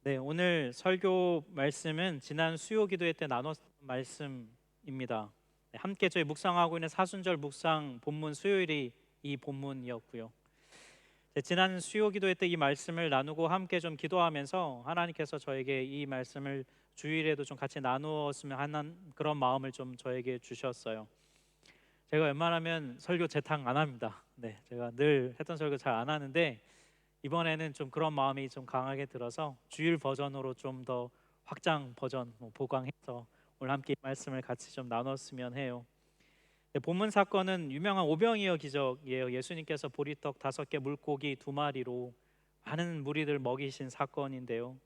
네, 오늘 설교 말씀은 지난 수요 기도회 때 나눴던 말씀입니다. 네, 함께 저희 묵상하고 있는 사순절 묵상 본문 수요일이 이 본문이었고요. 네, 지난 수요 기도회 때 이 말씀을 나누고 함께 좀 기도하면서 하나님께서 저에게 이 말씀을 주일에도 좀 같이 나누었으면 하는 그런 마음을 좀 저에게 주셨어요. 제가 웬만하면 설교 재탕 안 합니다. 네, 제가 늘 했던 설교 잘 안 하는데 이번에는 좀 그런 마음이 좀 강하게 들어서 주일 버전으로 좀 더 확장 버전 보강해서 오늘 함께 이 말씀을 같이 좀 나눴으면 해요. 네, 본문 사건은 유명한 오병이어 기적이에요. 예수님께서 보리떡 5개 물고기 2마리로 많은 무리들 먹이신 사건인데요.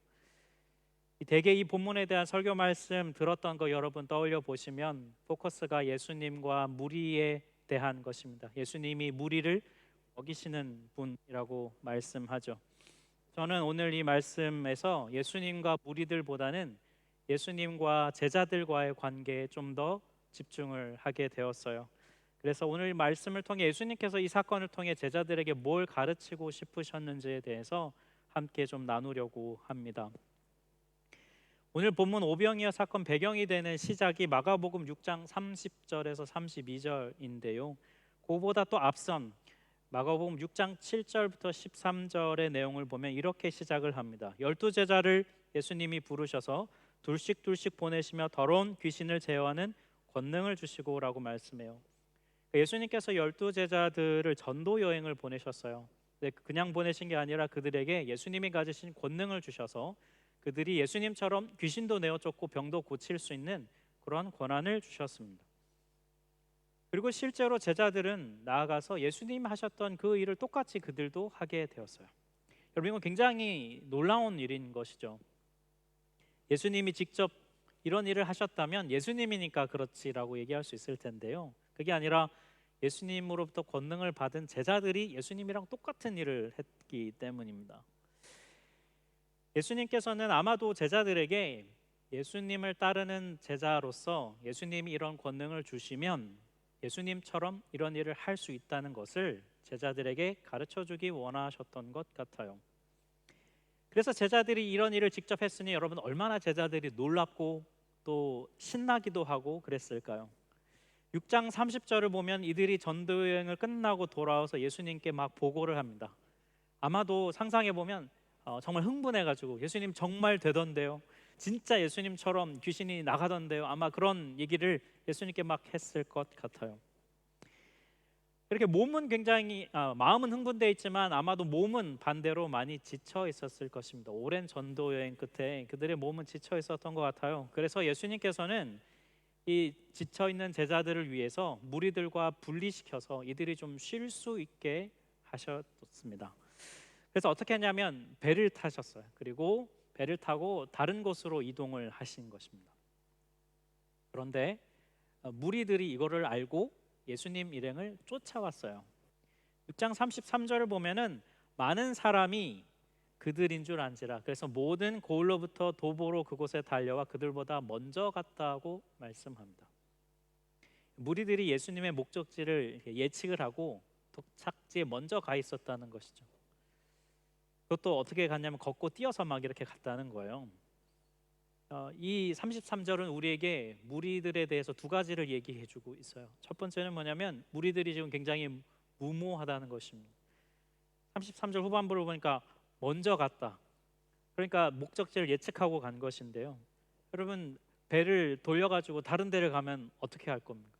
대개 이 본문에 대한 설교 말씀 들었던 거 여러분 떠올려 보시면 포커스가 예수님과 무리에 대한 것입니다. 예수님이 무리를 먹이시는 분이라고 말씀하죠. 저는 오늘 이 말씀에서 예수님과 무리들보다는 예수님과 제자들과의 관계에 좀 더 집중을 하게 되었어요. 그래서 오늘 말씀을 통해 예수님께서 이 사건을 통해 제자들에게 뭘 가르치고 싶으셨는지에 대해서 함께 좀 나누려고 합니다. 오늘 본문 오병이어 사건 배경이 되는 시작이 마가복음 6장 30절에서 32절인데요. 그보다 또 앞선 마가복음 6장 7절부터 13절의 내용을 보면 이렇게 시작을 합니다. 12제자를 예수님이 부르셔서 둘씩 둘씩 보내시며 더러운 귀신을 제어하는 권능을 주시고라고 말씀해요. 예수님께서 12제자들을 전도 여행을 보내셨어요. 그냥 보내신 게 아니라 그들에게 예수님이 가지신 권능을 주셔서 그들이 예수님처럼 귀신도 내어 쫓고 병도 고칠 수 있는 그러한 권한을 주셨습니다. 그리고 실제로 제자들은 나아가서 예수님 하셨던 그 일을 똑같이 그들도 하게 되었어요. 여러분, 이건 굉장히 놀라운 일인 것이죠. 예수님이 직접 이런 일을 하셨다면 예수님이니까 그렇지라고 얘기할 수 있을 텐데요. 그게 아니라 예수님으로부터 권능을 받은 제자들이 예수님이랑 똑같은 일을 했기 때문입니다. 예수님께서는 아마도 제자들에게 예수님을 따르는 제자로서 예수님이 이런 권능을 주시면 예수님처럼 이런 일을 할 수 있다는 것을 제자들에게 가르쳐 주기 원하셨던 것 같아요. 그래서 제자들이 이런 일을 직접 했으니 여러분 얼마나 제자들이 놀랍고 또 신나기도 하고 그랬을까요? 6장 30절을 보면 이들이 전도 여행을 끝나고 돌아와서 예수님께 막 보고를 합니다. 아마도 상상해 보면 정말 흥분해가지고 예수님 정말 되던데요. 진짜 예수님처럼 귀신이 나가던데요. 아마 그런 얘기를 예수님께 막 했을 것 같아요. 이렇게 몸은 굉장히 마음은 흥분돼 있지만 아마도 몸은 반대로 많이 지쳐 있었을 것입니다. 오랜 전도 여행 끝에 그들의 몸은 지쳐 있었던 것 같아요. 그래서 예수님께서는 이 지쳐 있는 제자들을 위해서 무리들과 분리시켜서 이들이 좀 쉴 수 있게 하셨습니다. 그래서 어떻게 했냐면 배를 타셨어요. 그리고 배를 타고 다른 곳으로 이동을 하신 것입니다. 그런데 무리들이 이거를 알고 예수님 일행을 쫓아왔어요. 6장 33절을 보면은 많은 사람이 그들인 줄 안지라. 그래서 모든 고을로부터 도보로 그곳에 달려와 그들보다 먼저 갔다고 말씀합니다. 무리들이 예수님의 목적지를 예측을 하고 도착지에 먼저 가 있었다는 것이죠. 그것도 어떻게 갔냐면 걷고 뛰어서 막 이렇게 갔다는 거예요. 이 33절은 우리에게 무리들에 대해서 두 가지를 얘기해주고 있어요. 첫 번째는 뭐냐면 무리들이 지금 굉장히 무모하다는 것입니다. 33절 후반부를 보니까 먼저 갔다. 그러니까 목적지를 예측하고 간 것인데요. 여러분 배를 돌려가지고 다른 데를 가면 어떻게 할 겁니까?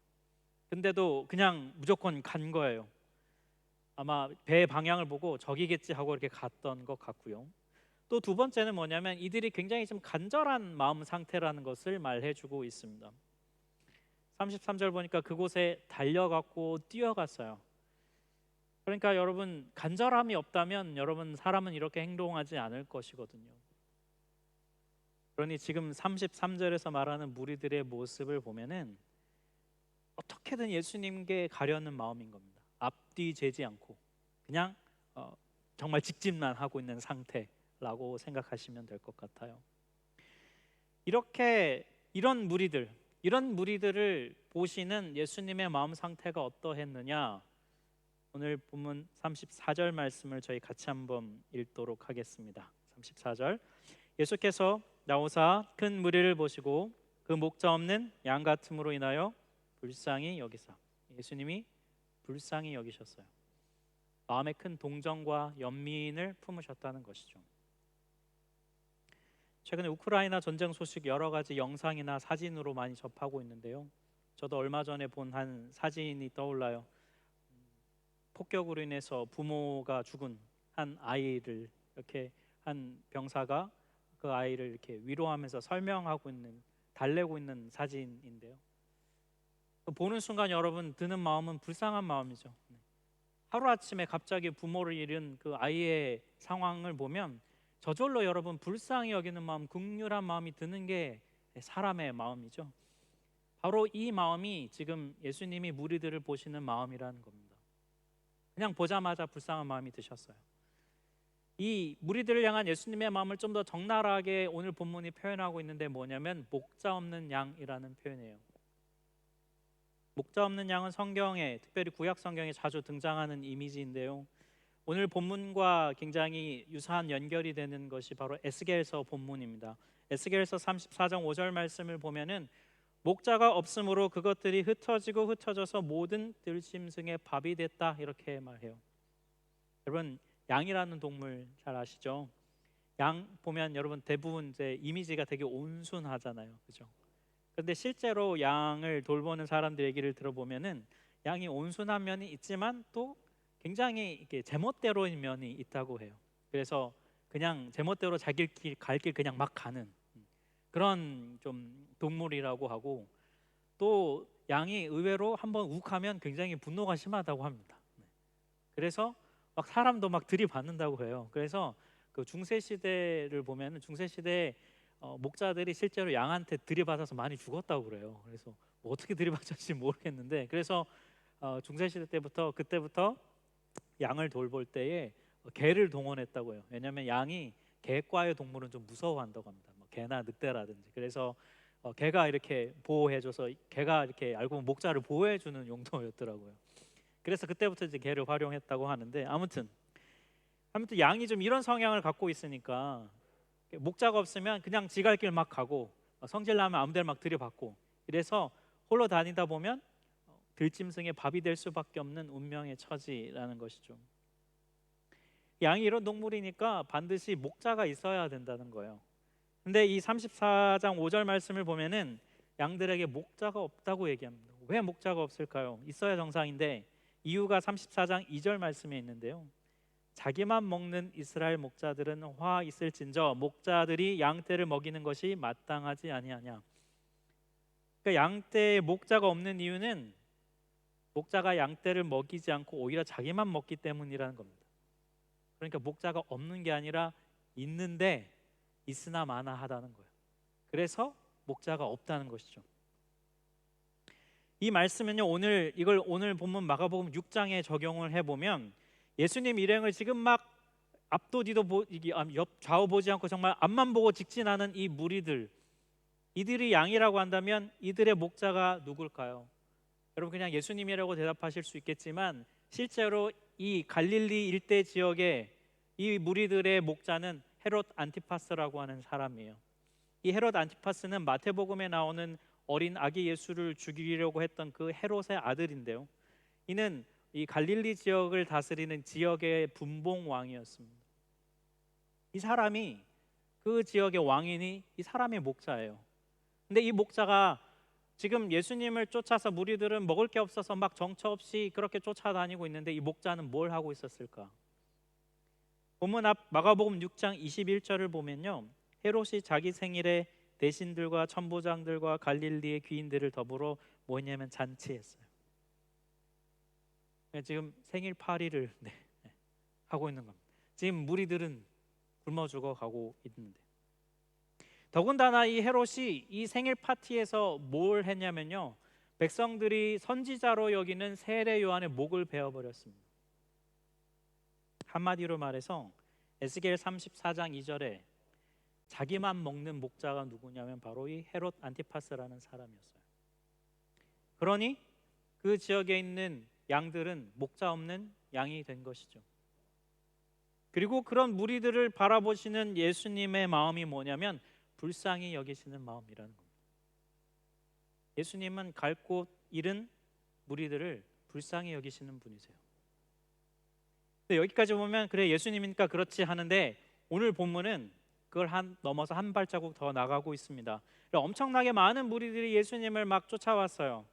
근데도 그냥 무조건 간 거예요. 아마 배 방향을 보고 저기겠지 하고 이렇게 갔던 것 같고요. 또 두 번째는 뭐냐면 이들이 굉장히 좀 간절한 마음 상태라는 것을 말해주고 있습니다. 33절 보니까 그곳에 달려갔고 뛰어갔어요. 그러니까 여러분 간절함이 없다면 여러분 사람은 이렇게 행동하지 않을 것이거든요. 그러니 지금 33절에서 말하는 무리들의 모습을 보면은 어떻게든 예수님께 가려는 마음인 겁니다. 앞뒤 재지 않고 그냥 정말 직진만 하고 있는 상태라고 생각하시면 될 것 같아요. 이렇게 이런 무리들을 보시는 예수님의 마음 상태가 어떠했느냐? 오늘 본문 34절 말씀을 저희 같이 한번 읽도록 하겠습니다. 34절 예수께서 나오사 큰 무리를 보시고 그 목자 없는 양 같음으로 인하여 불쌍히 여기사, 예수님이 불쌍히 여기셨어요. 마음에 큰 동정과 연민을 품으셨다는 것이죠. 최근에 우크라이나 전쟁 소식 여러 가지 영상이나 사진으로 많이 접하고 있는데요. 저도 얼마 전에 본 한 사진이 떠올라요. 폭격으로 인해서 부모가 죽은 한 아이를 이렇게 한 병사가 그 아이를 이렇게 위로하면서 설명하고 있는, 달래고 있는 사진인데요. 보는 순간 여러분 드는 마음은 불쌍한 마음이죠. 하루아침에 갑자기 부모를 잃은 그 아이의 상황을 보면 저절로 여러분 불쌍히 여기는 마음, 긍휼한 마음이 드는 게 사람의 마음이죠. 바로 이 마음이 지금 예수님이 무리들을 보시는 마음이라는 겁니다. 그냥 보자마자 불쌍한 마음이 드셨어요. 이 무리들을 향한 예수님의 마음을 좀 더 적나라하게 오늘 본문이 표현하고 있는데 뭐냐면 목자 없는 양이라는 표현이에요. 목자 없는 양은 성경에, 특별히 구약 성경에 자주 등장하는 이미지인데요. 오늘 본문과 굉장히 유사한 연결이 되는 것이 바로 에스겔서 본문입니다. 에스겔서 34장 5절 말씀을 보면은 목자가 없으므로 그것들이 흩어지고 흩어져서 모든 들짐승의 밥이 됐다, 이렇게 말해요. 여러분, 양이라는 동물 잘 아시죠? 양 보면 여러분 대부분 이제 이미지가 되게 온순하잖아요, 그죠? 그런데 실제로 양을 돌보는 사람들 얘기를 들어보면은 양이 온순한 면이 있지만 또 굉장히 이렇게 제멋대로인 면이 있다고 해요. 그래서 그냥 제멋대로 자기 갈 길 그냥 막 가는 그런 좀 동물이라고 하고, 또 양이 의외로 한번 욱하면 굉장히 분노가 심하다고 합니다. 그래서 막 사람도 막 들이받는다고 해요. 그래서 그 중세 시대를 보면 중세 시대 목자들이 실제로 양한테 들이받아서 많이 죽었다고 그래요. 그래서 뭐 어떻게 들이받았는지 모르겠는데, 그래서 중세 시대 때부터 그때부터 양을 돌볼 때에 개를 동원했다고 해요. 왜냐하면 양이 개과의 동물은 좀 무서워한다고 합니다. 뭐 개나 늑대라든지. 그래서 개가 이렇게 보호해줘서 개가 이렇게 알고 보면 목자를 보호해주는 용도였더라고요. 그래서 그때부터 이제 개를 활용했다고 하는데, 아무튼 양이 좀 이런 성향을 갖고 있으니까 목자가 없으면 그냥 지갈 길 막 가고 성질 나면 아무 데나 막 들이받고, 이래서 홀로 다니다 보면 들짐승의 밥이 될 수밖에 없는 운명의 처지라는 것이죠. 양이 이런 동물이니까 반드시 목자가 있어야 된다는 거예요. 근데 이 34장 5절 말씀을 보면은 양들에게 목자가 없다고 얘기합니다. 왜 목자가 없을까요? 있어야 정상인데 이유가 34장 2절 말씀에 있는데요. 자기만 먹는 이스라엘 목자들은 화 있을진저 목자들이 양떼를 먹이는 것이 마땅하지 아니하냐. 그러니까 양떼에 목자가 없는 이유는 목자가 양떼를 먹이지 않고 오히려 자기만 먹기 때문이라는 겁니다. 그러니까 목자가 없는 게 아니라 있는데 있으나 마나 하다는 거예요. 그래서 목자가 없다는 것이죠. 이 말씀은요, 오늘 본문 마가복음 6장에 적용을 해보면 예수님 일행을 지금 막 앞도 뒤도 옆 좌우 보지 않고 정말 앞만 보고 직진하는 이 무리들, 이들이 양이라고 한다면 이들의 목자가 누굴까요? 여러분 그냥 예수님이라고 대답하실 수 있겠지만 실제로 이 갈릴리 일대 지역의 이 무리들의 목자는 헤롯 안티파스라고 하는 사람이에요. 이 헤롯 안티파스는 마태복음에 나오는 어린 아기 예수를 죽이려고 했던 그 헤롯의 아들인데요. 이는 이 갈릴리 지역을 다스리는 지역의 분봉 왕이었습니다. 이 사람이 그 지역의 왕이니 이 사람의 목자예요. 근데 이 목자가 지금 예수님을 쫓아서 무리들은 먹을 게 없어서 막 정처 없이 그렇게 쫓아다니고 있는데 이 목자는 뭘 하고 있었을까? 본문 앞 마가복음 6장 21절을 보면요, 헤롯이 자기 생일에 대신들과 천부장들과 갈릴리의 귀인들을 더불어 뭐냐면 잔치했어요. 지금 생일 파리를 하고 있는 겁니다. 지금 무리들은 굶어 죽어가고 있는데, 더군다나 이 헤롯이 이 생일 파티에서 뭘 했냐면요, 백성들이 선지자로 여기는 세례 요한의 목을 베어버렸습니다. 한마디로 말해서 에스겔 34장 2절에 자기만 먹는 목자가 누구냐면 바로 이 헤롯 안티파스라는 사람이었어요. 그러니 그 지역에 있는 양들은 목자 없는 양이 된 것이죠. 그리고 그런 무리들을 바라보시는 예수님의 마음이 뭐냐면 불쌍히 여기시는 마음이라는 겁니다. 예수님은 갈 곳 잃은 무리들을 불쌍히 여기시는 분이세요. 근데 여기까지 보면 그래 예수님이니까 그렇지 하는데 오늘 본문은 그걸 넘어서 한 발자국 더 나가고 있습니다. 엄청나게 많은 무리들이 예수님을 막 쫓아왔어요.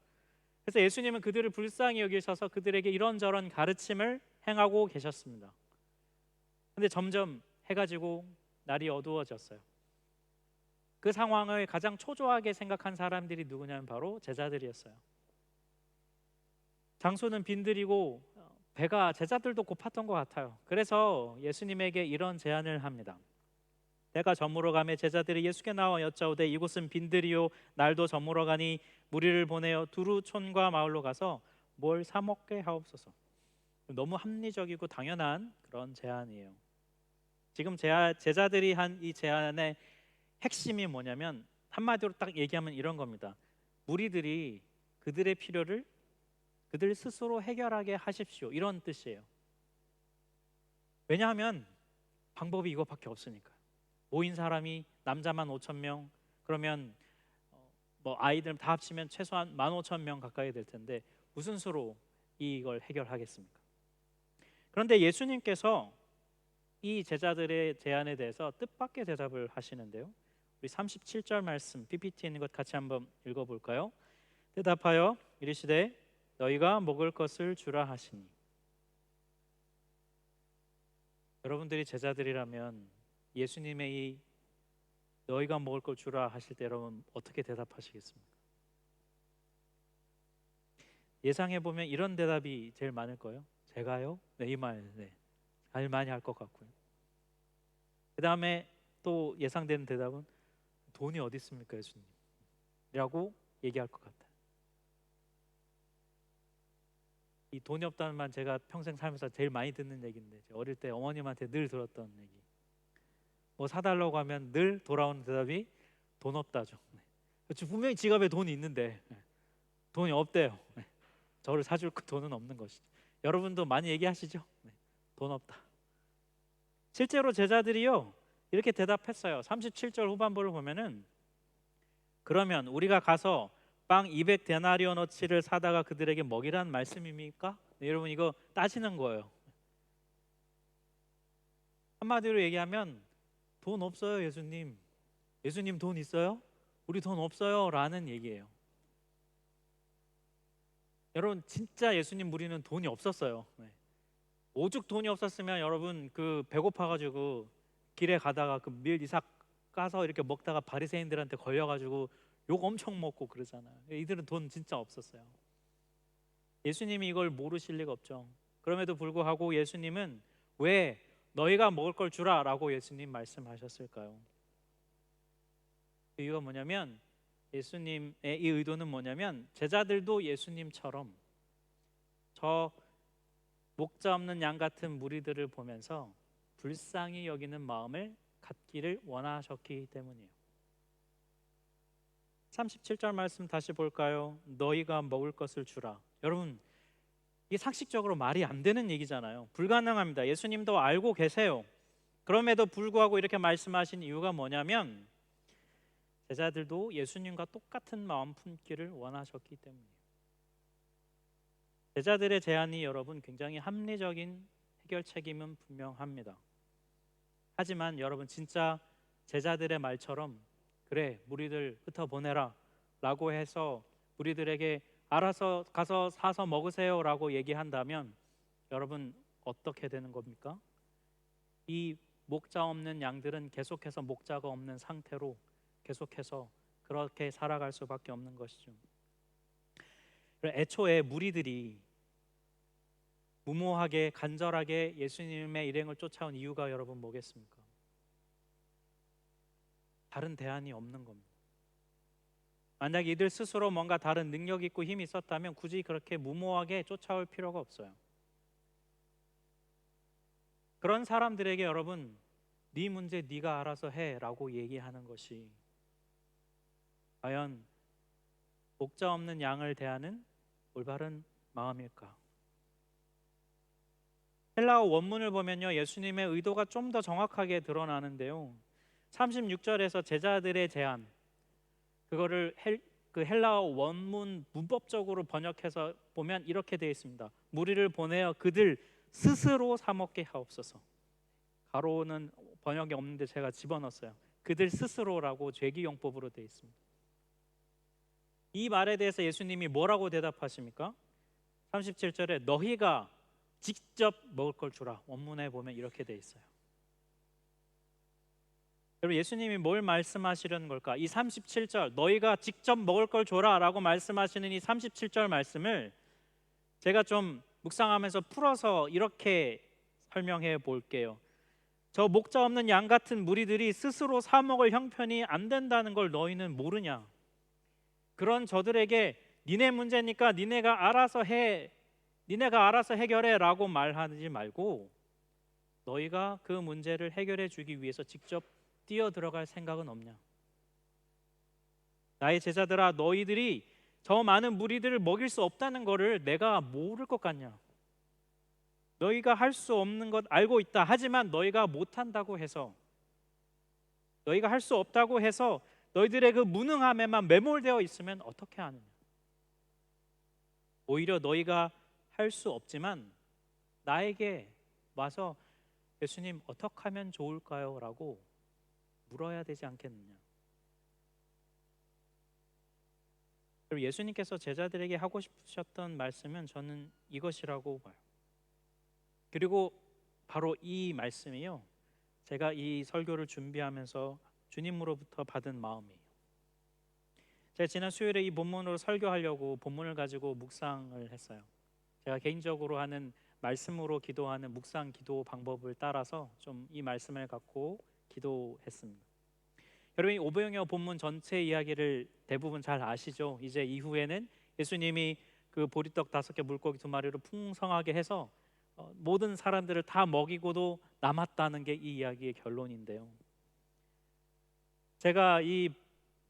그래서 예수님은 그들을 불쌍히 여기셔서 그들에게 이런저런 가르침을 행하고 계셨습니다. 근데 점점 해가 지고 날이 어두워졌어요. 그 상황을 가장 초조하게 생각한 사람들이 누구냐면 바로 제자들이었어요. 장소는 빈들이고 배가 제자들도 고팠던 것 같아요. 그래서 예수님에게 이런 제안을 합니다. 때가 저물어 가매 제자들이 예수께 나와 여짜오되 이곳은 빈들이요 날도 저물어 가니 무리를 보내어 두루 촌과 마을로 가서 뭘 사 먹게 하옵소서. 너무 합리적이고 당연한 그런 제안이에요. 지금 제자들이 한 이 제안의 핵심이 뭐냐면 한마디로 딱 얘기하면 이런 겁니다. 무리들이 그들의 필요를 그들 스스로 해결하게 하십시오. 이런 뜻이에요. 왜냐하면 방법이 이것밖에 없으니까. 모인 사람이 남자만 5천 명, 그러면 뭐 아이들 다 합치면 최소한 15,000명 가까이 될 텐데 무슨 수로 이걸 해결하겠습니까? 그런데 예수님께서 이 제자들의 제안에 대해서 뜻밖의 대답을 하시는데요. 우리 37절 말씀 PPT에 있는 것 같이 한번 읽어볼까요? 대답하여 이르시되 너희가 먹을 것을 주라 하시니. 여러분들이 제자들이라면 예수님의 이 너희가 먹을 걸 주라 하실 때 여러분 어떻게 대답하시겠습니까? 예상해 보면 이런 대답이 제일 많을 거예요. 제가요? 네, 이 말, 네, 제일 많이 할 것 같고요. 그 다음에 또 예상되는 대답은 돈이 어디 있습니까, 예수님? 이라고 얘기할 것 같아요. 이 돈이 없다는 말 제가 평생 살면서 제일 많이 듣는 얘기인데 어릴 때 어머님한테 늘 들었던 얘기. 뭐 사달라고 하면 늘 돌아오는 대답이 돈 없다죠. 분명히 지갑에 돈이 있는데 돈이 없대요. 저를 사줄 돈은 없는 것이죠. 여러분도 많이 얘기하시죠? 돈 없다. 실제로 제자들이요 이렇게 대답했어요. 37절 후반부를 보면은 그러면 우리가 가서 빵 200데나리오너치를 사다가 그들에게 먹이란 말씀입니까? 네, 여러분 이거 따지는 거예요. 한마디로 얘기하면 돈 없어요 예수님. 예수님 돈 있어요? 우리 돈 없어요 라는 얘기예요. 여러분 진짜 예수님 무리는 돈이 없었어요. 오죽 돈이 없었으면 여러분 그 배고파가지고 길에 가다가 그 밀 이삭 까서 이렇게 먹다가 바리새인들한테 걸려가지고 욕 엄청 먹고 그러잖아요. 이들은 돈 진짜 없었어요. 예수님이 이걸 모르실 리가 없죠. 그럼에도 불구하고 예수님은 왜 너희가 먹을 걸 주라 라고 예수님 말씀하셨을까요? 그 이유가 뭐냐면 예수님의 이 의도는 뭐냐면 제자들도 예수님처럼 저 목자 없는 양 같은 무리들을 보면서 불쌍히 여기는 마음을 갖기를 원하셨기 때문이에요. 37절 말씀 다시 볼까요? 너희가 먹을 것을 주라. 여러분 이게 상식적으로 말이 안 되는 얘기잖아요. 불가능합니다. 예수님도 알고 계세요. 그럼에도 불구하고 이렇게 말씀하신 이유가 뭐냐면 제자들도 예수님과 똑같은 마음 품기를 원하셨기 때문이에요. 제자들의 제안이 여러분 굉장히 합리적인 해결책임은 분명합니다. 하지만 여러분 진짜 제자들의 말처럼 그래 무리들 흩어보내라 라고 해서 무리들에게 알아서 가서 사서 먹으세요 라고 얘기한다면 여러분 어떻게 되는 겁니까? 이 목자 없는 양들은 계속해서 목자가 없는 상태로 계속해서 그렇게 살아갈 수밖에 없는 것이죠. 애초에 무리들이 무모하게 간절하게 예수님의 일행을 쫓아온 이유가 여러분 뭐겠습니까? 다른 대안이 없는 겁니다. 만약 이들 스스로 뭔가 다른 능력 있고 힘이 있었다면 굳이 그렇게 무모하게 쫓아올 필요가 없어요. 그런 사람들에게 여러분 네 문제 네가 알아서 해라고 얘기하는 것이 과연 목자 없는 양을 대하는 올바른 마음일까? 헬라어 원문을 보면요, 예수님의 의도가 좀 더 정확하게 드러나는데요. 36절에서 제자들의 제안, 그거를 그 헬라어 원문 문법적으로 번역해서 보면 이렇게 되어 있습니다. 무리를 보내어 그들 스스로 사 먹게 하옵소서. 가로는 번역이 없는데 제가 집어넣었어요. 그들 스스로라고 죄기용법으로 되어 있습니다. 이 말에 대해서 예수님이 뭐라고 대답하십니까? 37절에 너희가 직접 먹을 걸 주라. 원문에 보면 이렇게 되어 있어요. 여러분, 예수님이 뭘 말씀하시려는 걸까? 이 37절 너희가 직접 먹을 걸 줘라 라고 말씀하시는 이 37절 말씀을 제가 좀 묵상하면서 풀어서 이렇게 설명해 볼게요. 저 목자 없는 양 같은 무리들이 스스로 사 먹을 형편이 안 된다는 걸 너희는 모르냐? 그런 저들에게 니네 문제니까 니네가 알아서 해결해 라고 말하지 말고 너희가 그 문제를 해결해 주기 위해서 직접 뛰어 들어갈 생각은 없냐? 나의 제자들아, 너희들이 저 많은 무리들을 먹일 수 없다는 것을 내가 모를 것 같냐? 너희가 할 수 없는 것 알고 있다. 하지만 너희가 못한다고 해서, 너희가 할 수 없다고 해서 너희들의 그 무능함에만 매몰되어 있으면 어떻게 하느냐? 오히려 너희가 할 수 없지만 나에게 와서 예수님 어떻게 하면 좋을까요? 라고 물어야 되지 않겠느냐? 그리고 예수님께서 제자들에게 하고 싶으셨던 말씀은 저는 이것이라고 봐요. 그리고 바로 이 말씀이요, 제가 이 설교를 준비하면서 주님으로부터 받은 마음이에요. 제가 지난 수요일에 이 본문으로 설교하려고 본문을 가지고 묵상을 했어요. 제가 개인적으로 하는 말씀으로 기도하는 묵상 기도 방법을 따라서 좀 이 말씀을 갖고 기도했습니다. 여러분이 오병이어 본문 전체 이야기를 대부분 잘 아시죠? 이제 이후에는 예수님이 그 보리떡 5개 물고기 2마리로 풍성하게 해서 모든 사람들을 다 먹이고도 남았다는 게 이 이야기의 결론인데요. 제가 이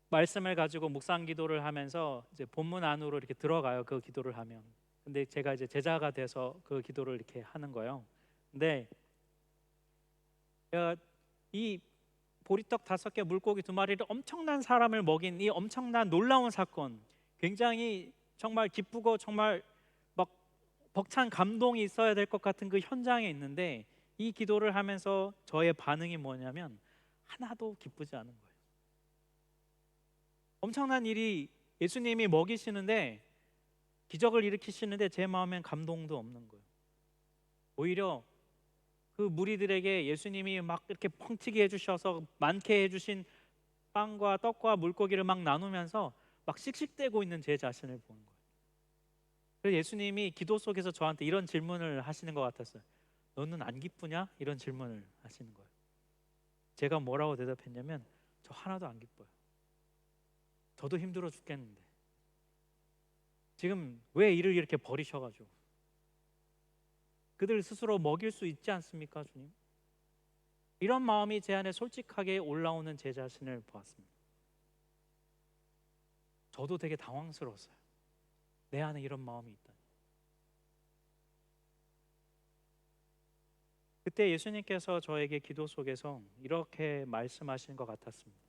말씀을 가지고 묵상 기도를 하면서 이제 본문 안으로 이렇게 들어가요. 그 기도를 하면. 근데 제가 이제 제자가 돼서 그 기도를 이렇게 하는 거예요. 근데 이 보리떡 5개 물고기 2마리를 엄청난 사람을 먹인 이 엄청난 놀라운 사건, 굉장히 정말 기쁘고 정말 막 벅찬 감동이 있어야 될 것 같은 그 현장에 있는데 이 기도를 하면서 저의 반응이 뭐냐면 하나도 기쁘지 않은 거예요. 엄청난 일이 예수님이 먹이시는데, 기적을 일으키시는데 제 마음엔 감동도 없는 거예요. 오히려 그 무리들에게 예수님이 막 이렇게 펑튀기 해주셔서 많게 해주신 빵과 떡과 물고기를 막 나누면서 막 씩씩대고 있는 제 자신을 보는 거예요. 그래서 예수님이 기도 속에서 저한테 이런 질문을 하시는 것 같았어요. 너는 안 기쁘냐? 이런 질문을 하시는 거예요. 제가 뭐라고 대답했냐면 저 하나도 안 기뻐요. 저도 힘들어 죽겠는데 지금 왜 이를 이렇게 버리셔가지고 그들 스스로 먹일 수 있지 않습니까, 주님? 이런 마음이 제 안에 솔직하게 올라오는 제 자신을 보았습니다. 저도 되게 당황스러웠어요. 내 안에 이런 마음이 있다니. 그때 예수님께서 저에게 기도 속에서 이렇게 말씀하시는 것 같았습니다.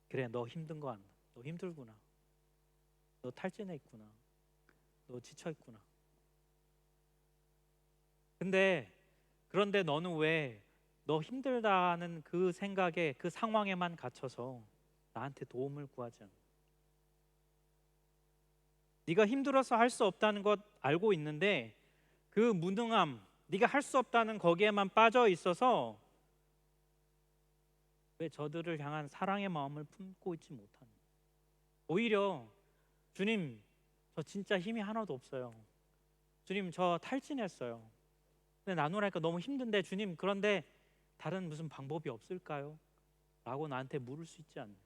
그래, 너 힘든 거 안다. 너 힘들구나. 너 탈진해 있구나. 너 지쳐 있구나. 그런데 너는 왜 너 힘들다는 그 생각에, 그 상황에만 갇혀서 나한테 도움을 구하지 않아? 네가 힘들어서 할 수 없다는 것 알고 있는데 그 무능함, 네가 할 수 없다는 거기에만 빠져 있어서 왜 저들을 향한 사랑의 마음을 품고 있지 못하는? 오히려 주님, 저 진짜 힘이 하나도 없어요. 주님, 저 탈진했어요. 근데 나누라니까 너무 힘든데 주님, 그런데 다른 무슨 방법이 없을까요? 라고 나한테 물을 수 있지 않나요?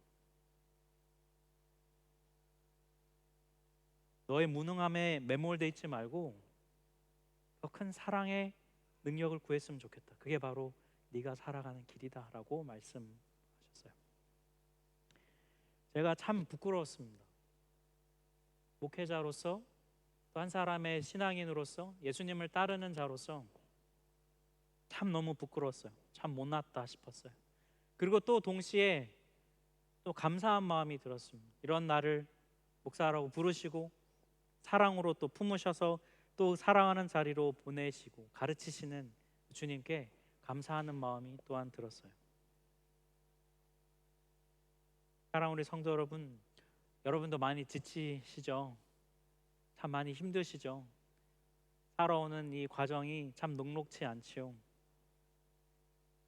너의 무능함에 매몰돼 있지 말고 더 큰 사랑의 능력을 구했으면 좋겠다. 그게 바로 네가 살아가는 길이다 라고 말씀하셨어요. 제가 참 부끄러웠습니다. 목회자로서 또 한 사람의 신앙인으로서 예수님을 따르는 자로서 참 너무 부끄러웠어요. 참 못났다 싶었어요. 그리고 또 동시에 또 감사한 마음이 들었습니다. 이런 나를 목사라고 부르시고 사랑으로 또 품으셔서 또 사랑하는 자리로 보내시고 가르치시는 주님께 감사하는 마음이 또한 들었어요. 사랑 우리 성도 여러분, 여러분도 많이 지치시죠? 참 많이 힘드시죠? 살아오는 이 과정이 참 녹록치 않지요.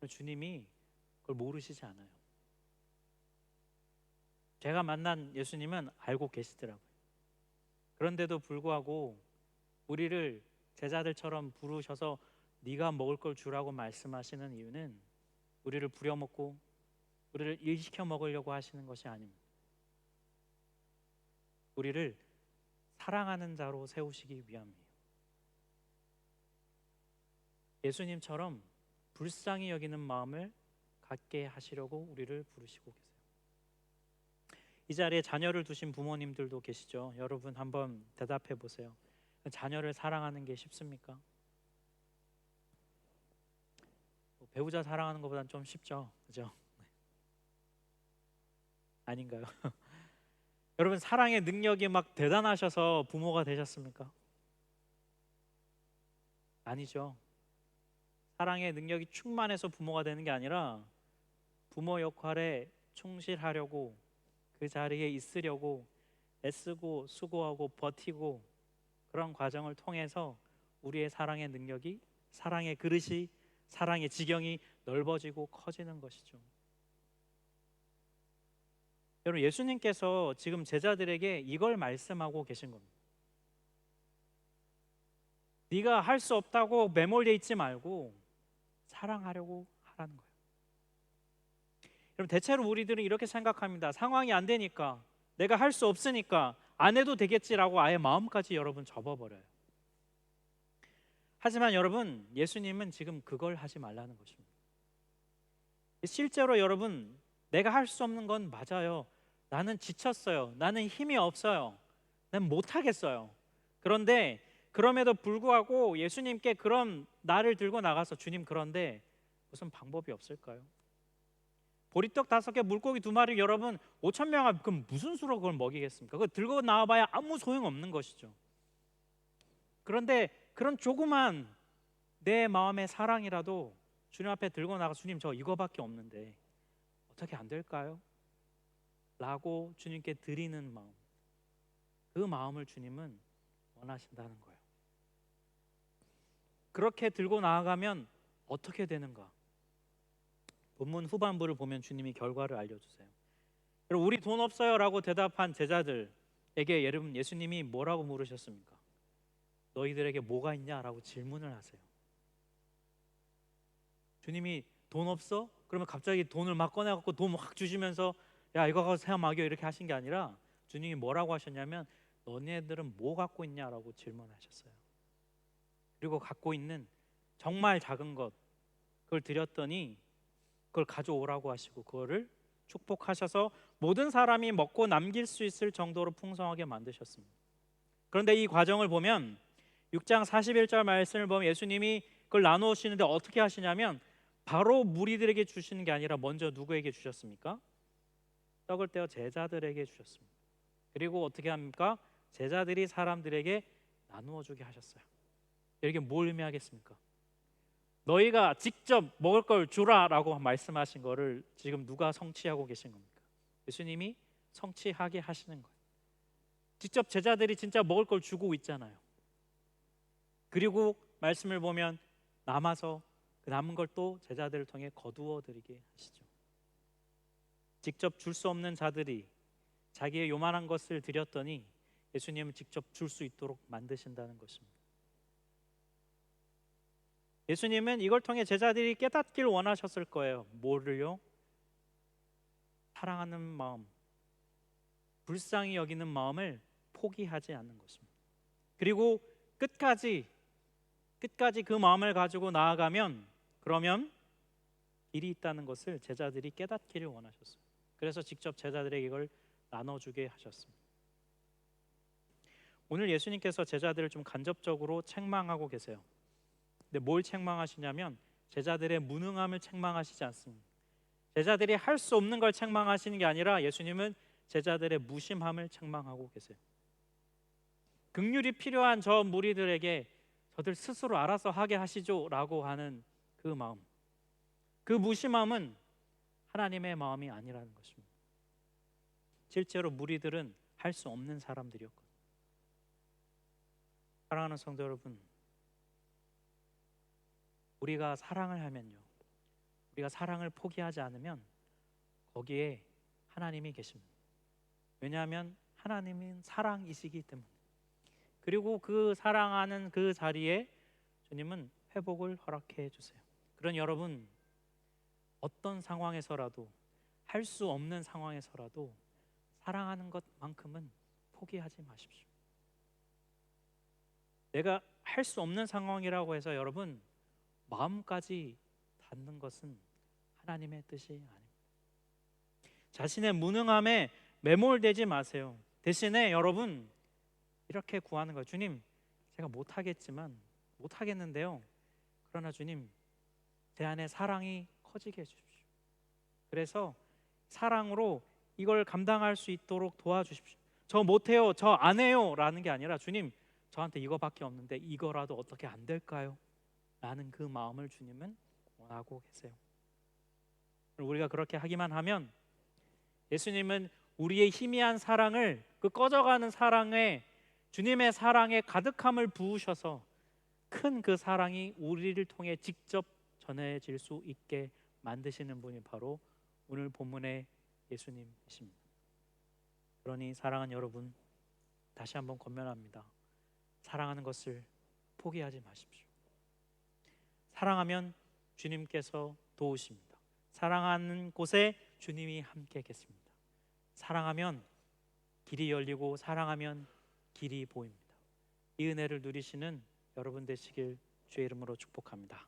주님이 그걸 모르시지 않아요. 제가 만난 예수님은 알고 계시더라고요. 그런데도 불구하고 우리를 제자들처럼 부르셔서 네가 먹을 걸 주라고 말씀하시는 이유는 우리를 부려먹고 우리를 일시켜 먹으려고 하시는 것이 아닙니다. 우리를 사랑하는 자로 세우시기 위함이에요. 예수님처럼 불쌍히 여기는 마음을 갖게 하시려고 우리를 부르시고 계세요. 이 자리에 자녀를 두신 부모님들도 계시죠. 여러분 한번 대답해 보세요. 자녀를 사랑하는 게 쉽습니까? 배우자 사랑하는 것보다는 좀 쉽죠, 그죠? 아닌가요? 여러분 사랑의 능력이 막 대단하셔서 부모가 되셨습니까? 아니죠. 사랑의 능력이 충만해서 부모가 되는 게 아니라 부모 역할에 충실하려고 그 자리에 있으려고 애쓰고 수고하고 버티고 그런 과정을 통해서 우리의 사랑의 능력이, 사랑의 그릇이, 사랑의 지경이 넓어지고 커지는 것이죠. 여러분 예수님께서 지금 제자들에게 이걸 말씀하고 계신 겁니다. 네가 할 수 없다고 매몰되어 있지 말고 사랑하려고 하라는 거예요. 여러분 대체로 우리들은 이렇게 생각합니다. 상황이 안 되니까, 내가 할 수 없으니까 안 해도 되겠지라고 아예 마음까지 여러분 접어버려요. 하지만 여러분 예수님은 지금 그걸 하지 말라는 것입니다. 실제로 여러분 내가 할 수 없는 건 맞아요. 나는 지쳤어요. 나는 힘이 없어요. 난 못하겠어요. 그런데 그럼에도 불구하고 예수님께 그런 나를 들고 나가서 주님 그런데 무슨 방법이 없을까요? 보리떡 5개 물고기 2마리 여러분 5,000명 그럼 무슨 수로 그걸 먹이겠습니까? 그거 들고 나와봐야 아무 소용없는 것이죠. 그런데 그런 조그만 내 마음의 사랑이라도 주님 앞에 들고 나가 주님 저 이거밖에 없는데 어떻게 안 될까요? 라고 주님께 드리는 마음, 그 마음을 주님은 원하신다는 거예요. 그렇게 들고 나아가면 어떻게 되는가? 본문 후반부를 보면 주님이 결과를 알려주세요. 우리 돈 없어요 라고 대답한 제자들에게 여러분 예수님이 뭐라고 물으셨습니까? 너희들에게 뭐가 있냐? 라고 질문을 하세요. 주님이 돈 없어? 그러면 갑자기 돈을 막 꺼내갖고 돈 확 주시면서 야 이거 가서 사 먹여 이렇게 하신 게 아니라 주님이 뭐라고 하셨냐면 너네들은 뭐 갖고 있냐라고 질문하셨어요. 그리고 갖고 있는 정말 작은 것 그걸 드렸더니 그걸 가져오라고 하시고 그거를 축복하셔서 모든 사람이 먹고 남길 수 있을 정도로 풍성하게 만드셨습니다. 그런데 이 과정을 보면 6장 41절 말씀을 보면 예수님이 그걸 나누시는데 어떻게 하시냐면 바로 무리들에게 주시는 게 아니라 먼저 누구에게 주셨습니까? 떡을 떼어 제자들에게 주셨습니다. 그리고 어떻게 합니까? 제자들이 사람들에게 나누어 주게 하셨어요. 이게 뭘 의미하겠습니까? 너희가 직접 먹을 걸 주라라고 말씀하신 거를 지금 누가 성취하고 계신 겁니까? 예수님이 성취하게 하시는 거예요. 직접 제자들이 진짜 먹을 걸 주고 있잖아요. 그리고 말씀을 보면 남아서 그 남은 걸 또 제자들을 통해 거두어 드리게 하시죠. 직접 줄 수 없는 자들이 자기의 요만한 것을 드렸더니 예수님은 직접 줄 수 있도록 만드신다는 것입니다. 예수님은 이걸 통해 제자들이 깨닫길 원하셨을 거예요. 뭐를요? 사랑하는 마음, 불쌍히 여기는 마음을 포기하지 않는 것입니다. 그리고 끝까지 그 마음을 가지고 나아가면 그러면 길이 있다는 것을 제자들이 깨닫기를 원하셨어요. 그래서 직접 제자들에게 이걸 나눠주게 하셨습니다. 오늘 예수님께서 제자들을 좀 간접적으로 책망하고 계세요. 근데 뭘 책망하시냐면 제자들의 무능함을 책망하시지 않습니다. 제자들이 할 수 없는 걸 책망하시는 게 아니라 예수님은 제자들의 무심함을 책망하고 계세요. 긍휼이 필요한 저 무리들에게 저들 스스로 알아서 하게 하시죠 라고 하는 그 마음, 그 무심함은 하나님의 마음이 아니라는 것입니다. 실제로 무리들은 할 수 없는 사람들이었거든요. 사랑하는 성도 여러분, 우리가 사랑을 하면요, 우리가 사랑을 포기하지 않으면 거기에 하나님이 계십니다. 왜냐하면 하나님은 사랑이시기 때문에. 그리고 그 사랑하는 그 자리에 주님은 회복을 허락해 주세요. 그런 여러분, 어떤 상황에서라도, 할 수 없는 상황에서라도 사랑하는 것만큼은 포기하지 마십시오. 내가 할 수 없는 상황이라고 해서 여러분 마음까지 닫는 것은 하나님의 뜻이 아닙니다. 자신의 무능함에 매몰되지 마세요. 대신에 여러분 이렇게 구하는 거예요. 주님, 제가 못하겠는데요, 그러나 주님, 제 안에 사랑이 커지게 해주십시오. 그래서 사랑으로 이걸 감당할 수 있도록 도와주십시오. 저 못해요, 저 안 해요 라는 게 아니라 주님, 저한테 이거밖에 없는데 이거라도 어떻게 안 될까요? 라는 그 마음을 주님은 원하고 계세요. 우리가 그렇게 하기만 하면 예수님은 우리의 희미한 사랑을, 그 꺼져가는 사랑에 주님의 사랑의 가득함을 부으셔서 큰 그 사랑이 우리를 통해 직접 전해질 수 있게 만드시는 분이 바로 오늘 본문의 예수님이십니다. 그러니 사랑하는 여러분, 다시 한번 권면합니다. 사랑하는 것을 포기하지 마십시오. 사랑하면 주님께서 도우십니다. 사랑하는 곳에 주님이 함께 계십니다. 사랑하면 길이 열리고 사랑하면 길이 보입니다. 이 은혜를 누리시는 여러분 되시길 주의 이름으로 축복합니다.